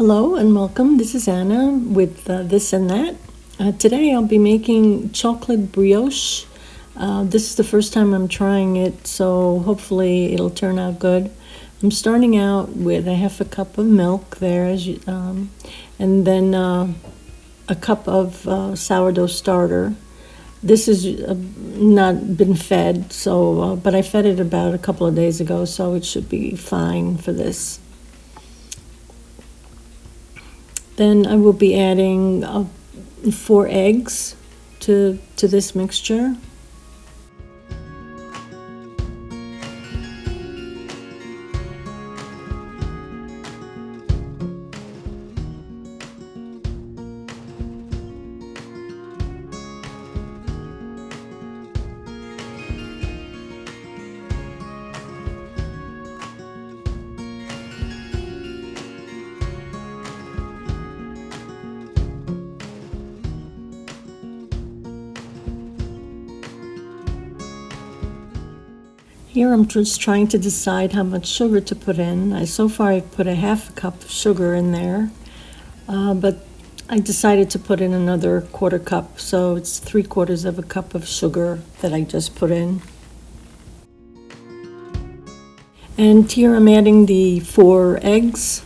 Hello and welcome. This is Anna with This and That. Today I'll be making chocolate brioche. This is the first time I'm trying it, so hopefully it'll turn out good. I'm starting out with a half a cup of milk there, and then a cup of sourdough starter. This has not been fed, but I fed it about a couple of days ago, so it should be fine for this. Then I will be adding 4 eggs to this mixture. Here I'm just trying to decide how much sugar to put in. So far I've put a half a cup of sugar in there, but I decided to put in another quarter cup, so it's 3/4 of a cup of sugar that I just put in. And here I'm adding the 4 eggs.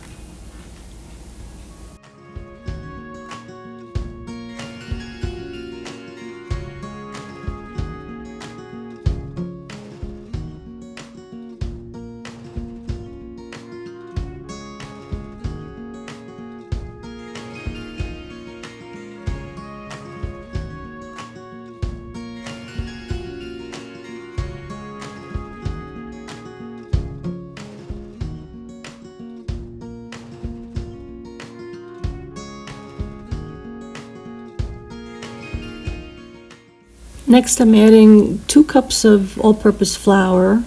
Next I'm adding 2 cups of all-purpose flour,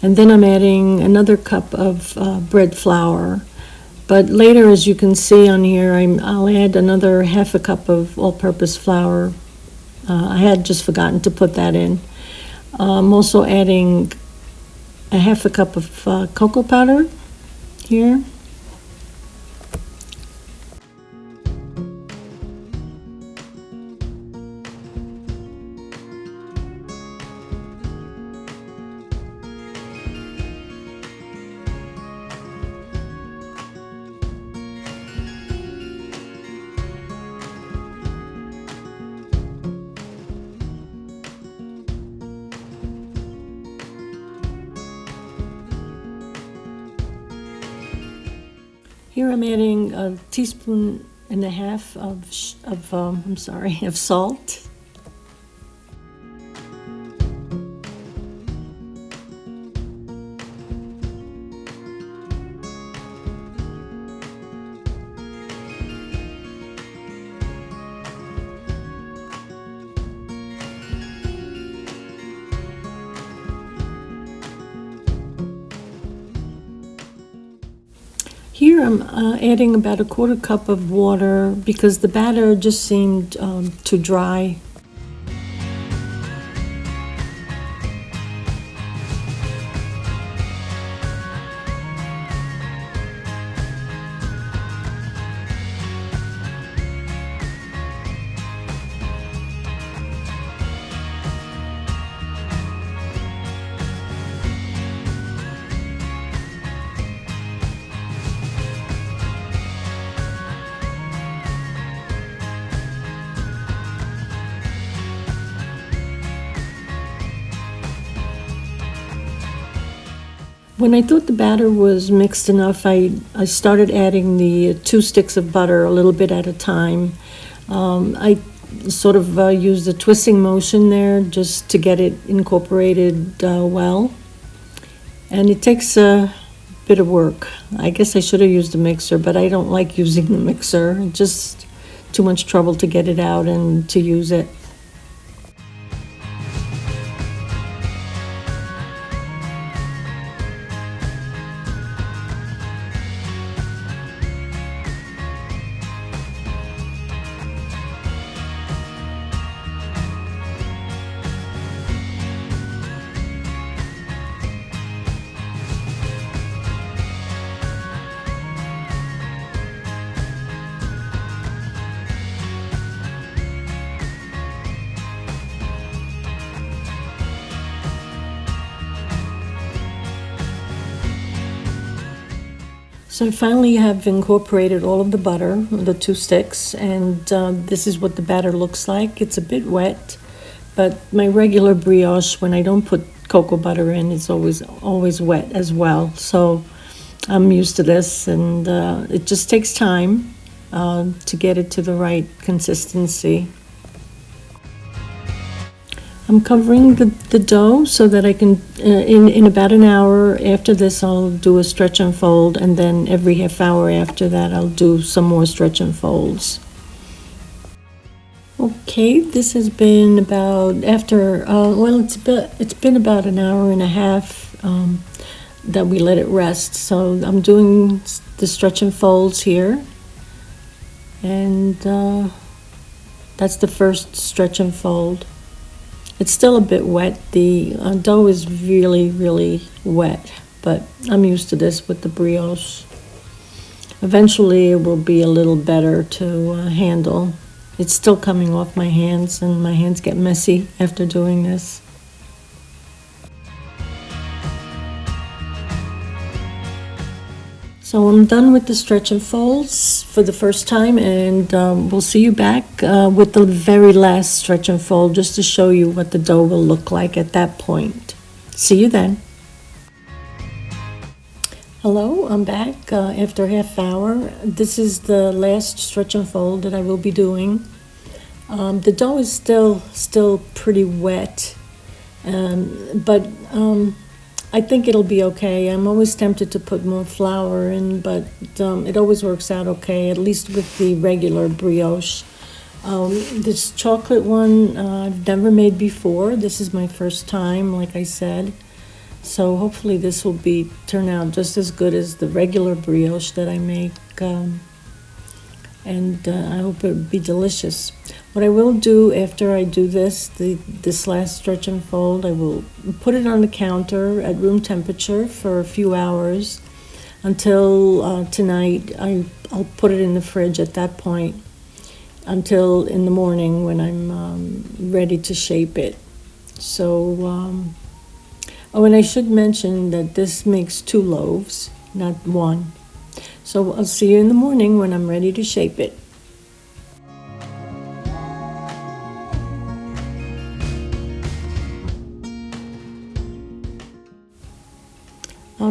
and then I'm adding another cup of bread flour. But later, as you can see on here, I'll add another half a cup of all-purpose flour. I had just forgotten to put that in. I'm also adding a half a cup of cocoa powder here. Here I'm adding a teaspoon and a half of salt. Here I'm adding about a quarter cup of water because the batter just seemed too dry. When I thought the batter was mixed enough, I started adding the 2 sticks of butter a little bit at a time. I sort of used a twisting motion there just to get it incorporated well. And it takes a bit of work. I guess I should have used a mixer, but I don't like using the mixer. It's just too much trouble to get it out and to use it. So I finally have incorporated all of the butter, the 2 sticks, and this is what the batter looks like. It's a bit wet, but my regular brioche, when I don't put cocoa butter in, it's always wet as well. So I'm used to this, and it just takes time to get it to the right consistency. I'm covering the dough so that I can, in about an hour after this, I'll do a stretch and fold, and then every half hour after that, I'll do some more stretch and folds. Okay, this has been about it's been about an hour and a half that we let it rest. So I'm doing the stretch and folds here, and that's the first stretch and fold. It's still a bit wet. The dough is really, really wet, but I'm used to this with the brioche. Eventually it will be a little better to handle. It's still coming off my hands, and my hands get messy after doing this. So I'm done with the stretch and folds for the first time, and we'll see you back with the very last stretch and fold, just to show you what the dough will look like at that point. See you then. Hello, I'm back after a half hour. This is the last stretch and fold that I will be doing. The dough is still pretty wet, but I think it'll be okay. I'm always tempted to put more flour in, but it always works out okay, at least with the regular brioche. This chocolate one I've never made before. This is my first time, like I said. So hopefully this will turn out just as good as the regular brioche that I make. And I hope it will be delicious. What I will do after I do this last stretch and fold, I will put it on the counter at room temperature for a few hours until tonight. I'll put it in the fridge at that point until in the morning when I'm ready to shape it. So, and I should mention that this makes 2 loaves, not 1. So I'll see you in the morning when I'm ready to shape it.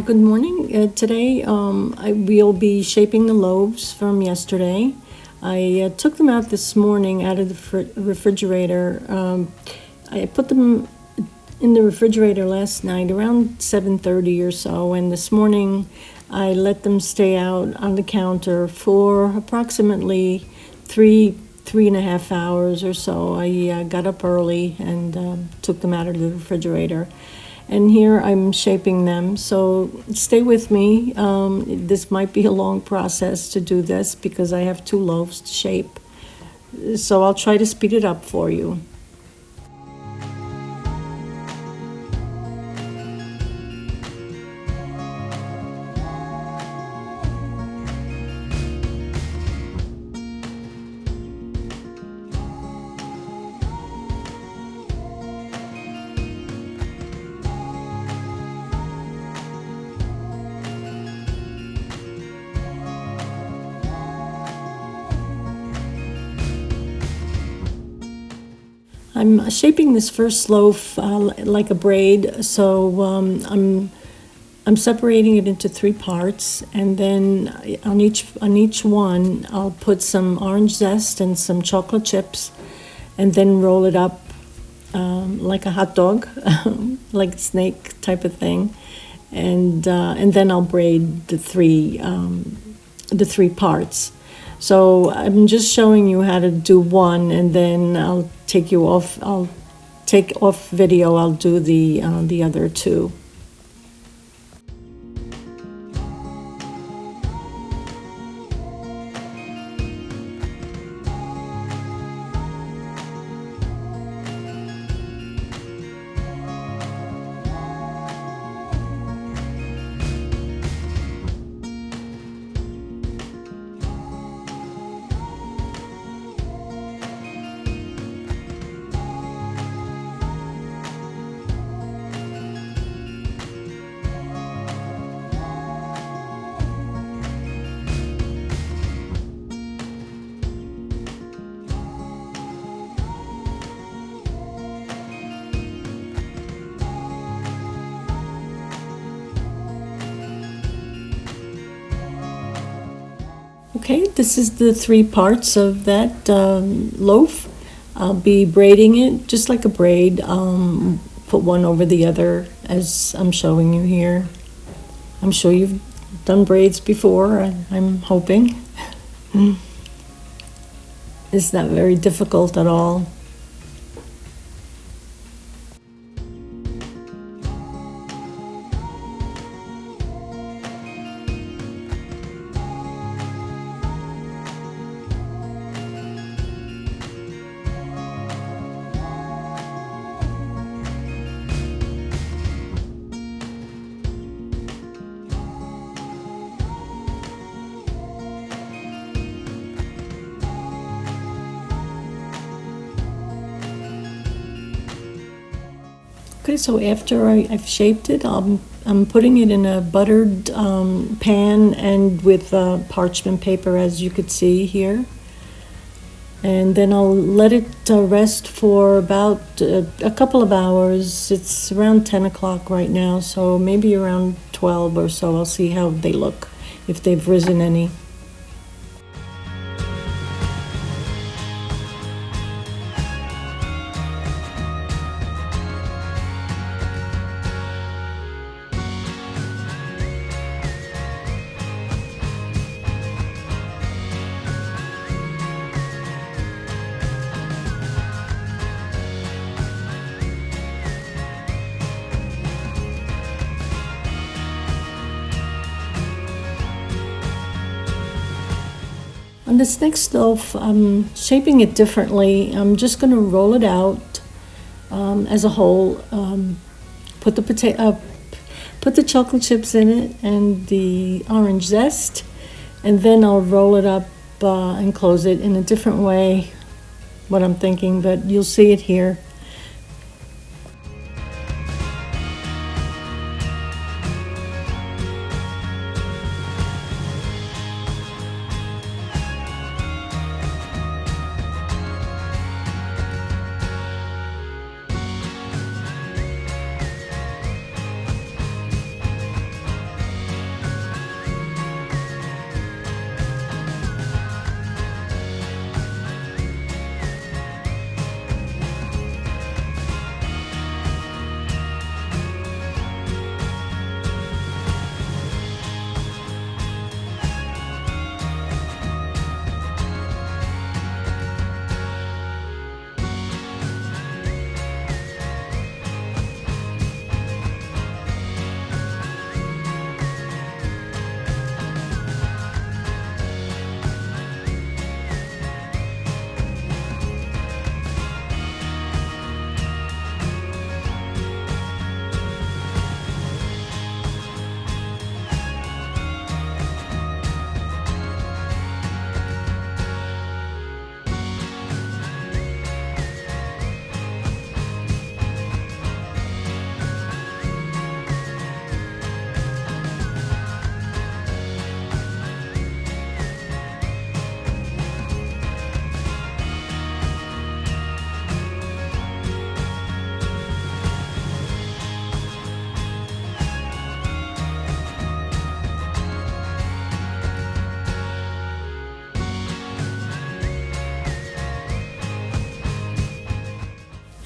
Good morning. Today we'll be shaping the loaves from yesterday. I took them out this morning out of the refrigerator. I put them in the refrigerator last night around 7:30 or so, and this morning I let them stay out on the counter for approximately three and a half hours or so. I got up early and took them out of the refrigerator. And here I'm shaping them, so stay with me. This might be a long process to do this because I have 2 loaves to shape. So I'll try to speed it up for you. I'm shaping this first loaf like a braid, so I'm separating it into 3 parts, and then on each one I'll put some orange zest and some chocolate chips, and then roll it up like a hot dog, like a snake type of thing, and then I'll braid the three parts. So I'm just showing you how to do one, and then I'll take off video. I'll do the other 2. Okay, this is the three parts of that loaf. I'll be braiding it just like a braid. Put one over the other as I'm showing you here. I'm sure you've done braids before, I'm hoping. It's not very difficult at all. Okay, so after I've shaped it, I'm putting it in a buttered pan and with parchment paper, as you could see here. And then I'll let it rest for about a couple of hours. It's around 10 o'clock right now, so maybe around 12 or so. I'll see how they look, if they've risen any. On this next loaf, I'm shaping it differently. I'm just going to roll it out as a whole. Put the chocolate chips in it and the orange zest, and then I'll roll it up and close it in a different way. What I'm thinking, but you'll see it here.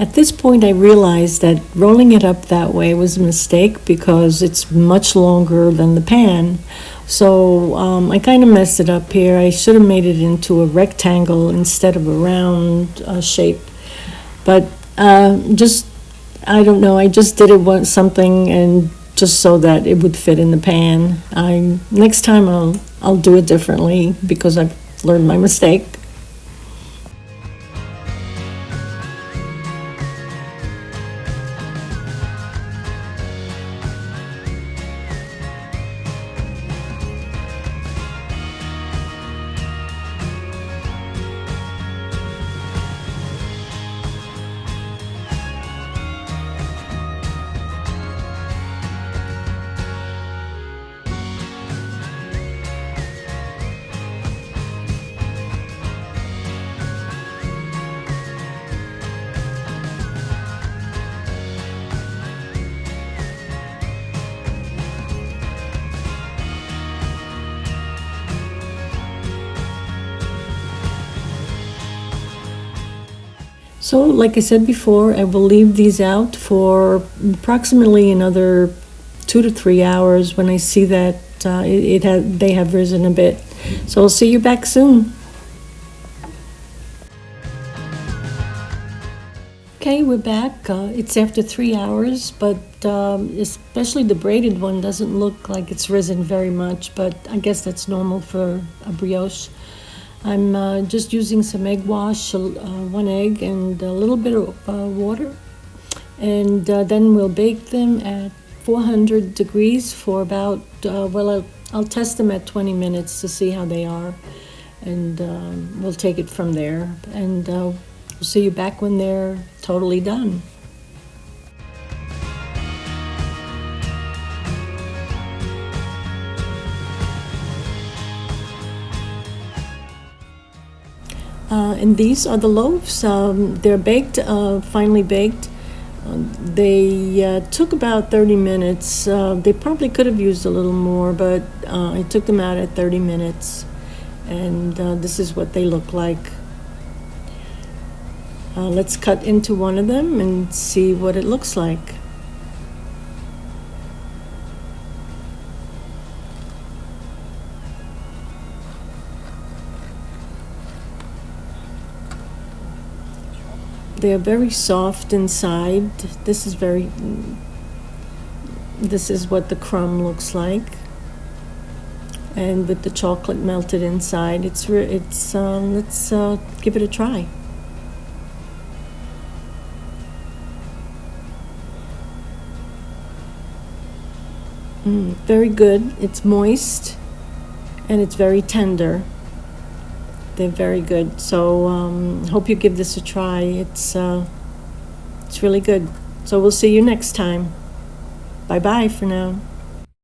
At this point, I realized that rolling it up that way was a mistake because it's much longer than the pan. So I kind of messed it up here. I should have made it into a rectangle instead of a round shape. But I don't know, I just did it something and just so that it would fit in the pan. Next time I'll do it differently because I've learned my mistake. So, like I said before, I will leave these out for approximately another 2 to 3 hours when I see that they have risen a bit. So I'll see you back soon. Okay, we're back. It's after 3 hours, but especially the braided one doesn't look like it's risen very much, but I guess that's normal for a brioche. I'm just using some egg wash, 1 egg, and a little bit of water. And then we'll bake them at 400 degrees for about, I'll test them at 20 minutes to see how they are. And we'll take it from there. And we'll see you back when they're totally done. And these are the loaves. They're baked, finely baked. They took about 30 minutes. They probably could have used a little more, but I took them out at 30 minutes. And this is what they look like. Let's cut into one of them and see what it looks like. They are very soft inside. This is what the crumb looks like, and with the chocolate melted inside. Let's give it a try. Very good. It's moist and it's very tender. They're very good. So hope you give this a try. It's really good. So we'll see you next time. Bye-bye for now.